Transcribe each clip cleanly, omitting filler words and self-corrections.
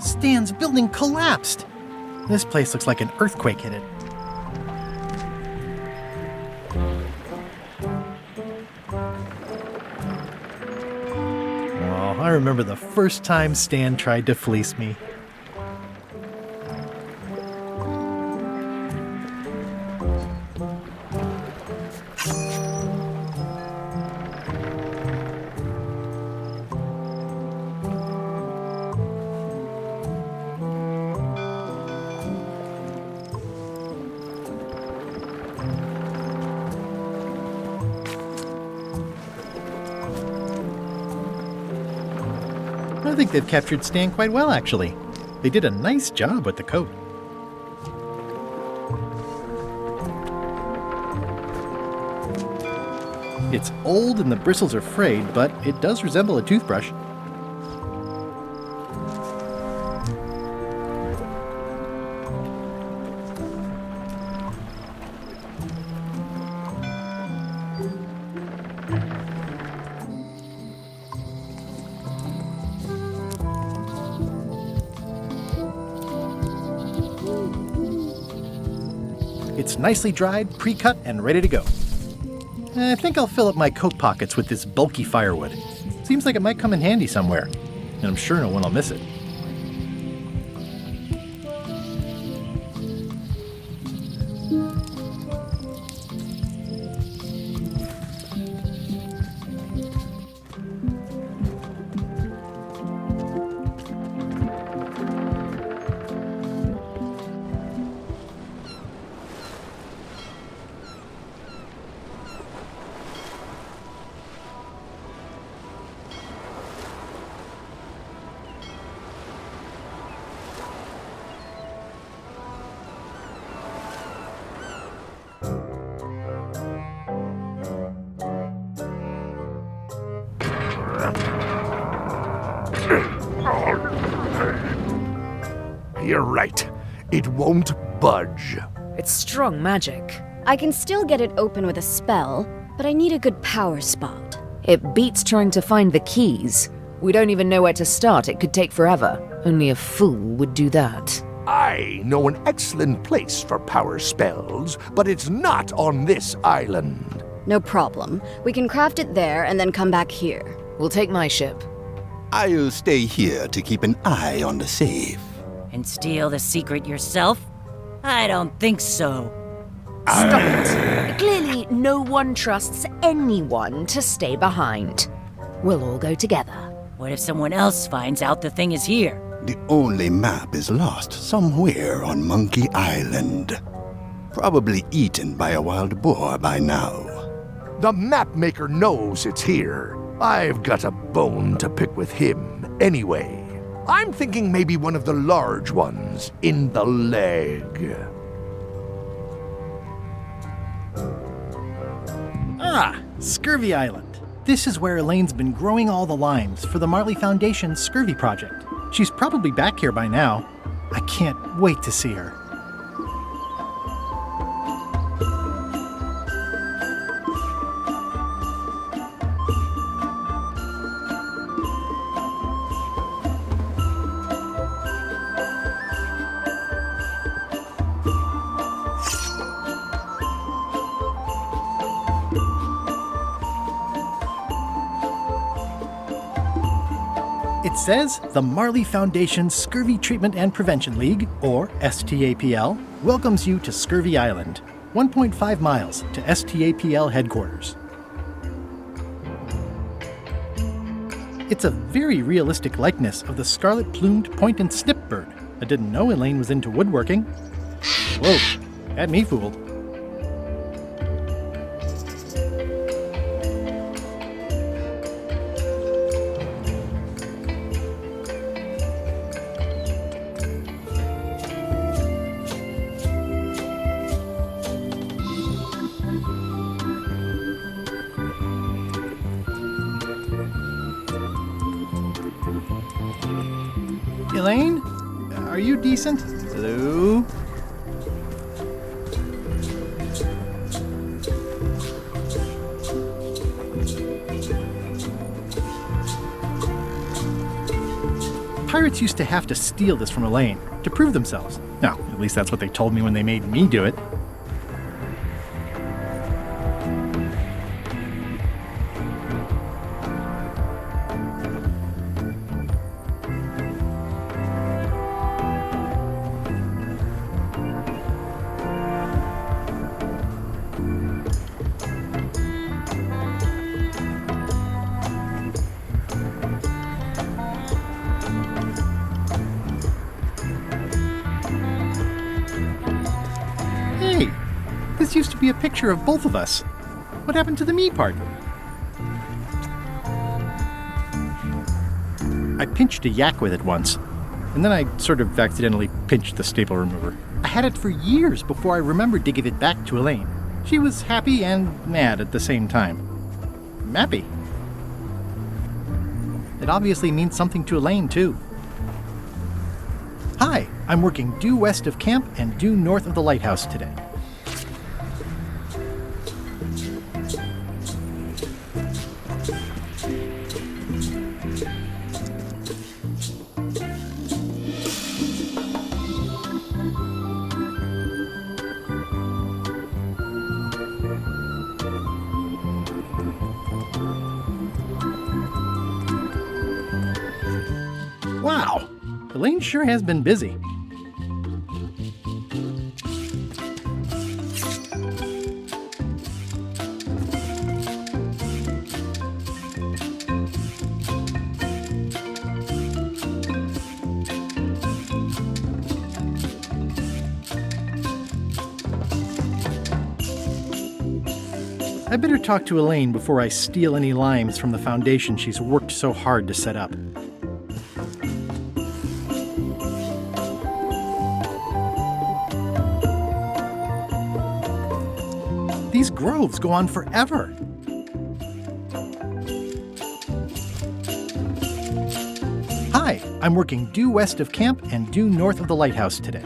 Stan's building collapsed. This place looks like an earthquake hit it. Oh, I remember the first time Stan tried to fleece me. I think they've captured Stan quite well, actually. They did a nice job with the coat. It's old and the bristles are frayed, but it does resemble a toothbrush. It's nicely dried, pre-cut, and ready to go. I think I'll fill up my coat pockets with this bulky firewood. Seems like it might come in handy somewhere, and I'm sure no one will miss it. You're right. It won't budge. It's strong magic. I can still get it open with a spell, but I need a good power spot. It beats trying to find the keys. We don't even know where to start. It could take forever. Only a fool would do that. I know an excellent place for power spells, but it's not on this island. No problem. We can craft it there and then come back here. We'll take my ship. I'll stay here to keep an eye on the safe. And steal the secret yourself? I don't think so. Stop it. Clearly, no one trusts anyone to stay behind. We'll all go together. What if someone else finds out the thing is here? The only map is lost somewhere on Monkey Island. Probably eaten by a wild boar by now. The map maker knows it's here. I've got a bone to pick with him anyway. I'm thinking maybe one of the large ones in the leg. Ah, Scurvy Island. This is where Elaine's been growing all the limes for the Marley Foundation's Scurvy project. She's probably back here by now. I can't wait to see her. It says the Marley Foundation Scurvy Treatment and Prevention League, or STAPL, welcomes you to Scurvy Island, 1.5 miles to STAPL headquarters. It's a very realistic likeness of the scarlet-plumed point and snip bird. I didn't know Elaine was into woodworking. Whoa, had me fooled. Elaine? Are you decent? Hello? Pirates used to have to steal this from Elaine to prove themselves. No, at least that's what they told me when they made me do it. Hey, this used to be a picture of both of us. What happened to the me part? I pinched a yak with it once, and then I sort of accidentally pinched the staple remover. I had it for years before I remembered to give it back to Elaine. She was happy and mad at the same time. Mappy. It obviously means something to Elaine, too. Hi, I'm working due west of camp and due north of the lighthouse today. Wow, Elaine sure has been busy. I better talk to Elaine before I steal any limes from the foundation she's worked so hard to set up. These groves go on forever. Hi, I'm working due west of camp and due north of the lighthouse today.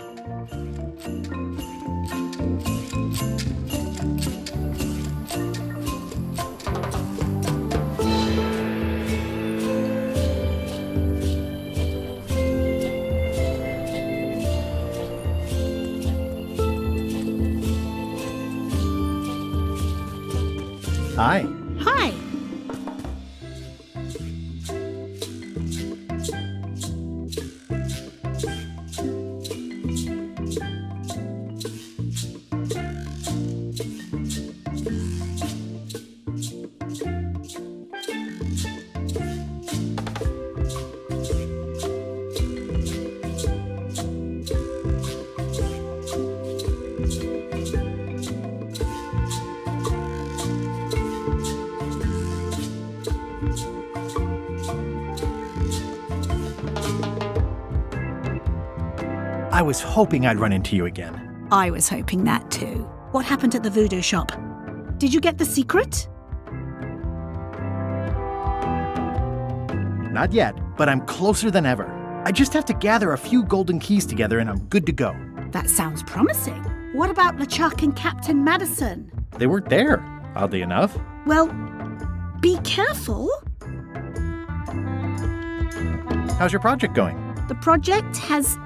Hi. Hi. I was hoping I'd run into you again. I was hoping that too. What happened at the voodoo shop? Did you get the secret? Not yet, but I'm closer than ever. I just have to gather a few golden keys together and I'm good to go. That sounds promising. What about LeChuck and Captain Madison? They weren't there, oddly enough. Well, be careful. How's your project going? The project has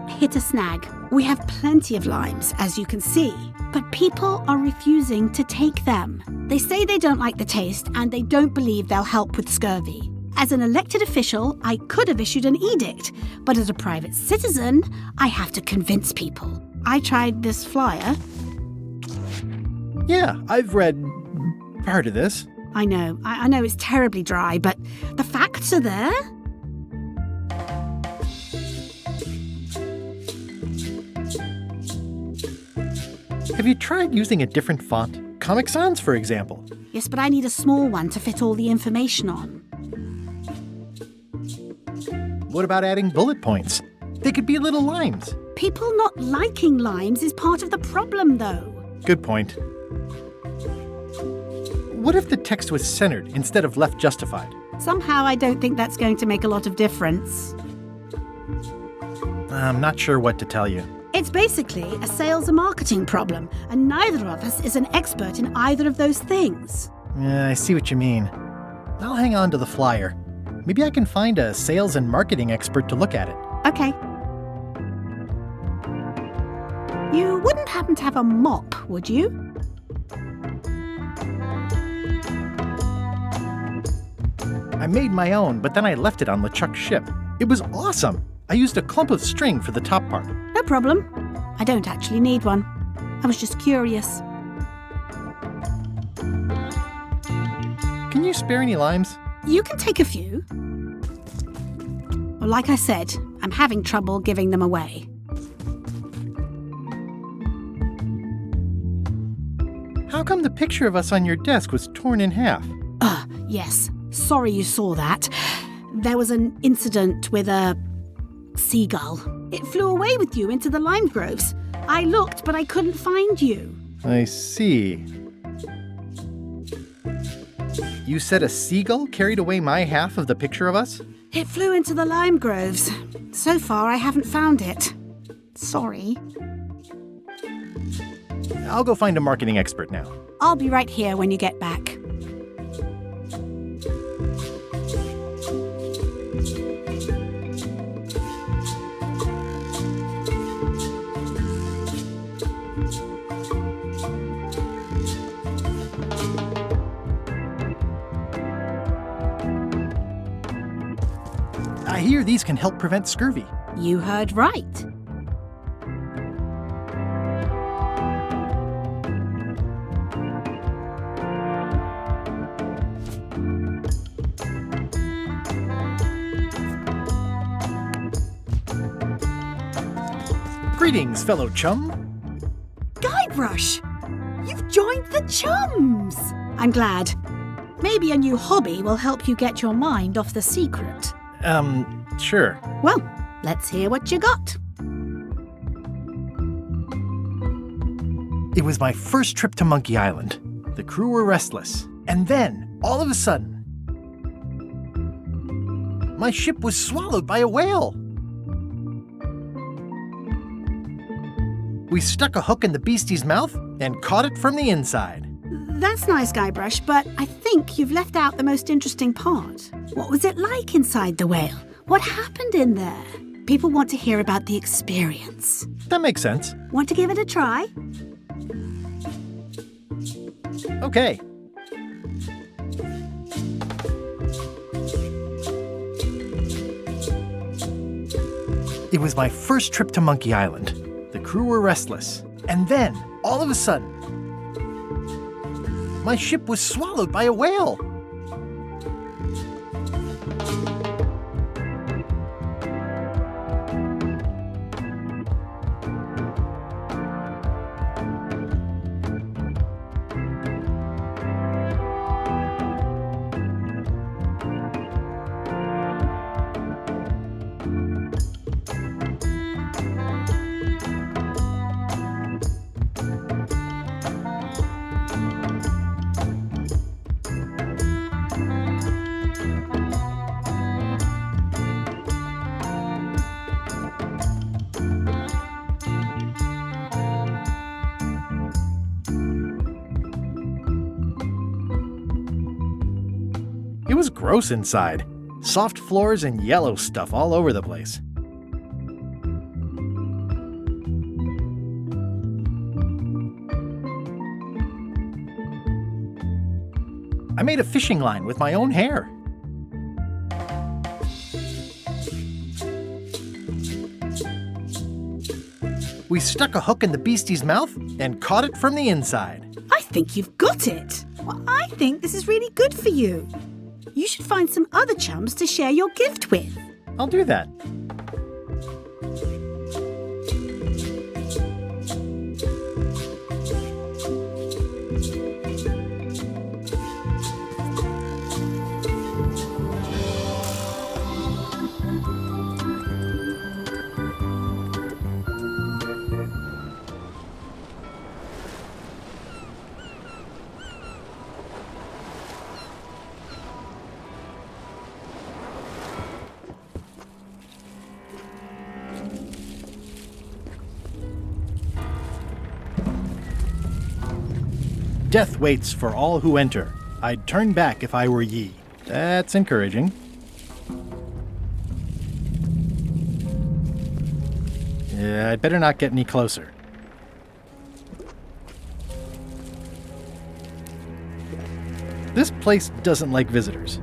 hit a snag. We have plenty of limes, as you can see, but people are refusing to take them. They say they don't like the taste and they don't believe they'll help with scurvy. As an elected official, I could have issued an edict, but as a private citizen, I have to convince people. I tried this flyer. Yeah, I've read part of this. I know it's terribly dry, but the facts are there. Have you tried using a different font? Comic Sans, for example. Yes, but I need a small one to fit all the information on. What about adding bullet points? They could be little limes. People not liking limes is part of the problem, though. Good point. What if the text was centered instead of left justified? Somehow I don't think that's going to make a lot of difference. I'm not sure what to tell you. It's basically a sales and marketing problem, and neither of us is an expert in either of those things. Yeah, I see what you mean. I'll hang on to the flyer. Maybe I can find a sales and marketing expert to look at it. Okay. You wouldn't happen to have a mop, would you? I made my own, but then I left it on LeChuck's ship. It was awesome. I used a clump of string for the top part. No problem. I don't actually need one. I was just curious. Can you spare any limes? You can take a few. Well, like I said, I'm having trouble giving them away. How come the picture of us on your desk was torn in half? Yes. Sorry you saw that. There was an incident with a seagull. It flew away with you into the lime groves. I looked, but I couldn't find you. I see. You said a seagull carried away my half of the picture of us? It flew into the lime groves. So far, I haven't found it. Sorry. I'll go find a marketing expert now. I'll be right here when you get back. I hear these can help prevent scurvy. You heard right. Greetings, fellow chum. Guybrush! You've joined the chums! I'm glad. Maybe a new hobby will help you get your mind off the secret. Sure. Well, let's hear what you got. It was my first trip to Monkey Island. The crew were restless. And then, all of a sudden, my ship was swallowed by a whale. We stuck a hook in the beastie's mouth and caught it from the inside. That's nice, Guybrush, but I think you've left out the most interesting part. What was it like inside the whale? What happened in there? People want to hear about the experience. That makes sense. Want to give it a try? Okay. It was my first trip to Monkey Island. The crew were restless. And then, all of a sudden, my ship was swallowed by a whale. It was gross inside. Soft floors and yellow stuff all over the place. I made a fishing line with my own hair. We stuck a hook in the beastie's mouth and caught it from the inside. I think you've got it. Well, I think this is really good for you. You should find some other chums to share your gift with. I'll do that. Death waits for all who enter. I'd turn back if I were ye. That's encouraging. Yeah, I'd better not get any closer. This place doesn't like visitors.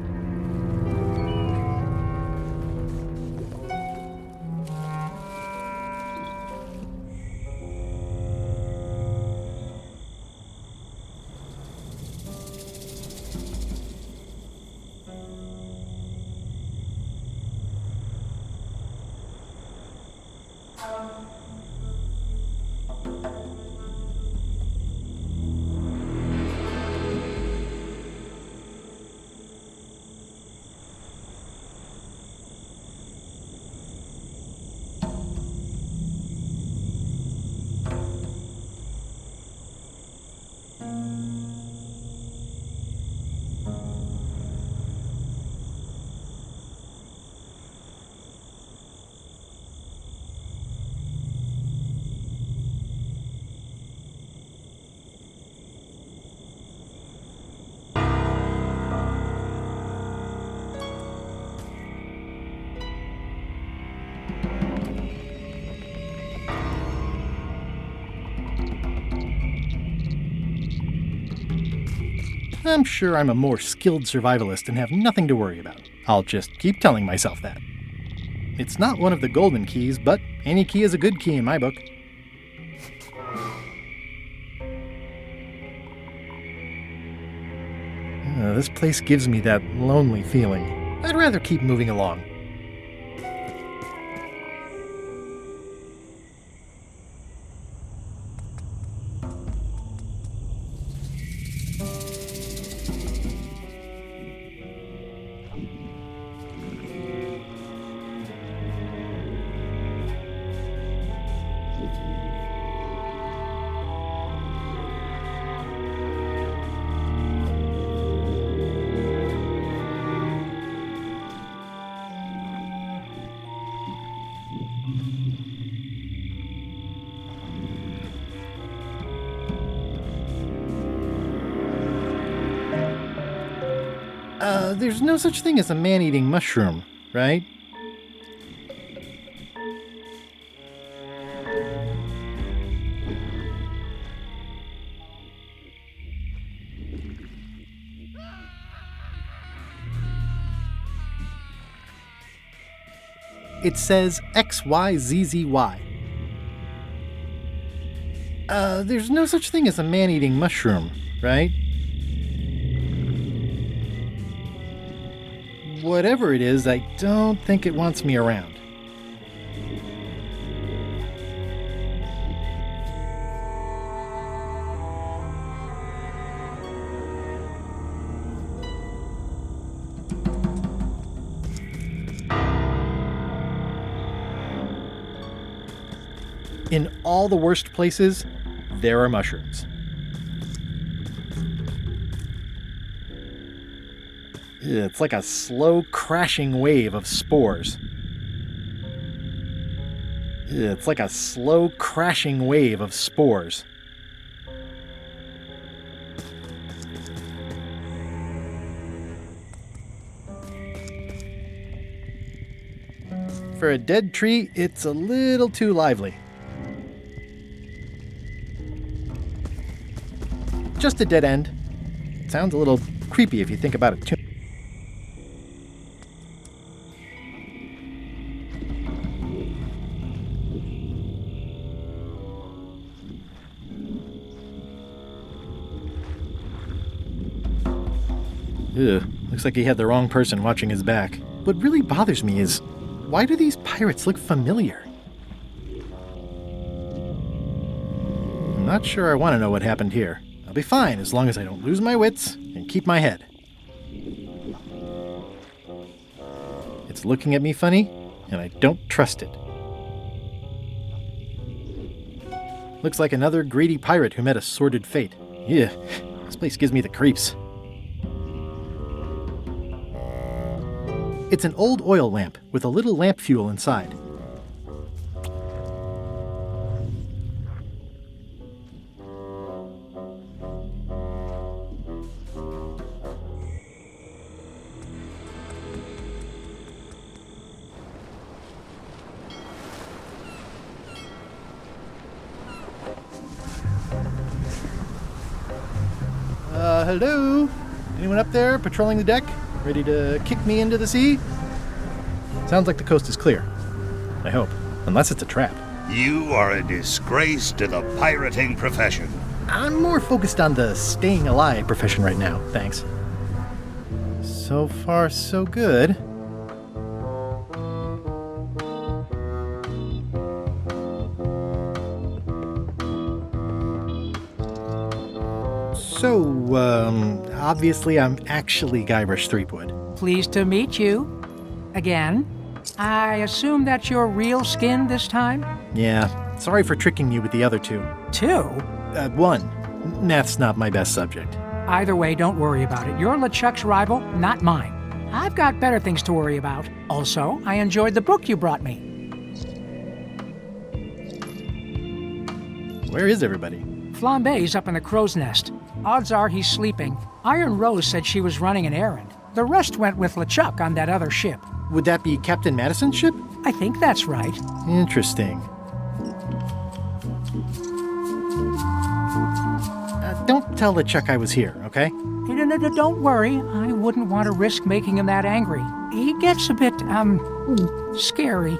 I'm sure I'm a more skilled survivalist and have nothing to worry about. I'll just keep telling myself that. It's not one of the golden keys, but any key is a good key in my book. This place gives me that lonely feeling. I'd rather keep moving along. There's no such thing as a man-eating mushroom, right? It says XYZZY. There's no such thing as a man-eating mushroom, right? Whatever it is, I don't think it wants me around. In all the worst places, there are mushrooms. It's like a slow crashing wave of spores. It's like a slow crashing wave of spores. For a dead tree, it's a little too lively. Just a dead end. Sounds a little creepy if you think about it too. Ugh, looks like he had the wrong person watching his back. What really bothers me is, why do these pirates look familiar? I'm not sure I want to know what happened here. I'll be fine as long as I don't lose my wits and keep my head. It's looking at me funny, and I don't trust it. Looks like another greedy pirate who met a sordid fate. Yeah, this place gives me the creeps. It's an old oil lamp with a little lamp fuel inside. Hello? Anyone up there patrolling the deck? Ready to kick me into the sea? Sounds like the coast is clear. I hope. Unless it's a trap. You are a disgrace to the pirating profession. I'm more focused on the staying alive profession right now, thanks. So far, so good. So, obviously I'm actually Guybrush Threepwood. Pleased to meet you. Again. I assume that's your real skin this time? Yeah, sorry for tricking you with the other two. Two? One. Math's not my best subject. Either way, don't worry about it. You're LeChuck's rival, not mine. I've got better things to worry about. Also, I enjoyed the book you brought me. Where is everybody? Flambe's up in the crow's nest. Odds are he's sleeping. Iron Rose said she was running an errand. The rest went with LeChuck on that other ship. Would that be Captain Madison's ship? I think that's right. Interesting. Don't tell LeChuck I was here, okay? No, don't worry. I wouldn't want to risk making him that angry. He gets a bit, scary.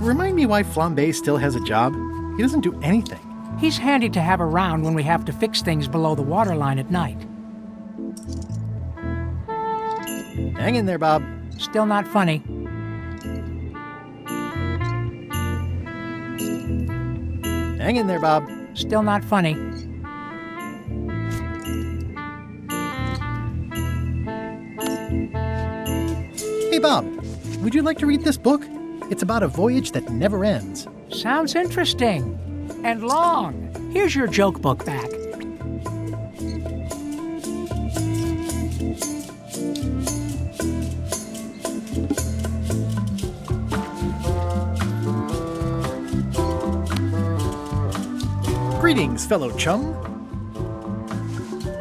Remind me why Flambe still has a job? He doesn't do anything. He's handy to have around when we have to fix things below the waterline at night. Hang in there, Bob. Still not funny. Hang in there, Bob. Still not funny. Hey, Bob. Would you like to read this book? It's about a voyage that never ends. Sounds interesting. And long. Here's your joke book back. Greetings, fellow chum.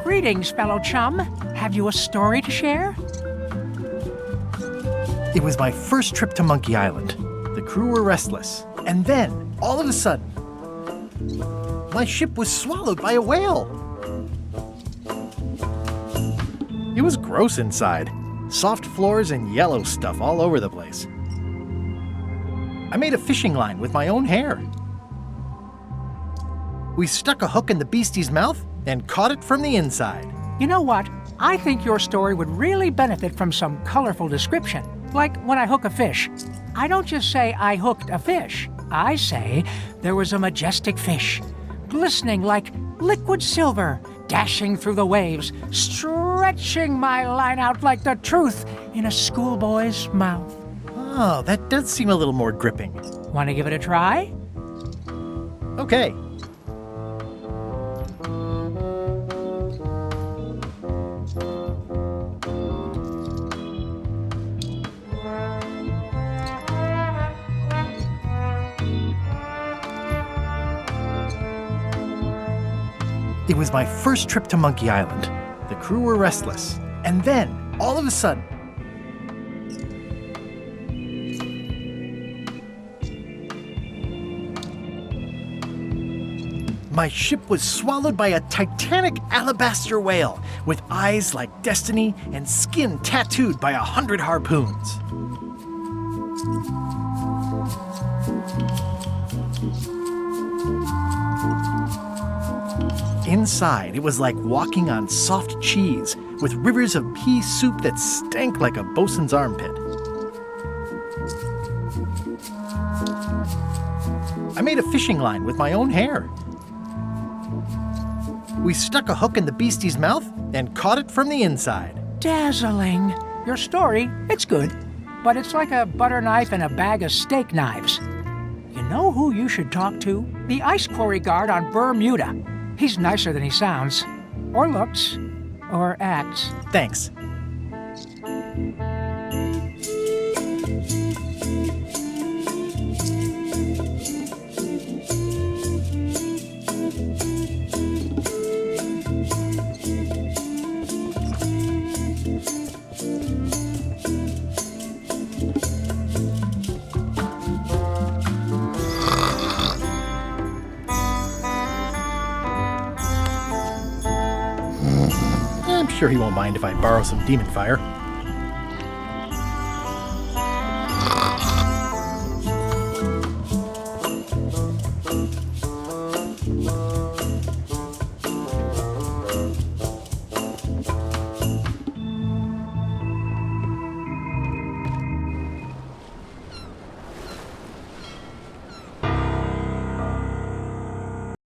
Greetings, fellow chum. Have you a story to share? It was my first trip to Monkey Island. The crew were restless. And then, all of a sudden, my ship was swallowed by a whale. It was gross inside. Soft floors and yellow stuff all over the place. I made a fishing line with my own hair. We stuck a hook in the beastie's mouth and caught it from the inside. You know what? I think your story would really benefit from some colorful description. Like when I hook a fish. I don't just say I hooked a fish. I say there was a majestic fish, glistening like liquid silver, dashing through the waves, stretching my line out like the truth in a schoolboy's mouth. Oh, that does seem a little more gripping. Want to give it a try? Okay. It was my first trip to Monkey Island. The crew were restless. And then, all of a sudden, my ship was swallowed by a titanic alabaster whale with eyes like destiny and skin tattooed by 100 harpoons. Inside, it was like walking on soft cheese with rivers of pea soup that stank like a bosun's armpit. I made a fishing line with my own hair. We stuck a hook in the beastie's mouth and caught it from the inside. Dazzling. Your story, it's good, but it's like a butter knife and a bag of steak knives. You know who you should talk to? The ice quarry guard on Bermuda. He's nicer than he sounds, or looks, or acts. Thanks. I'm sure he won't mind if I borrow some demon fire.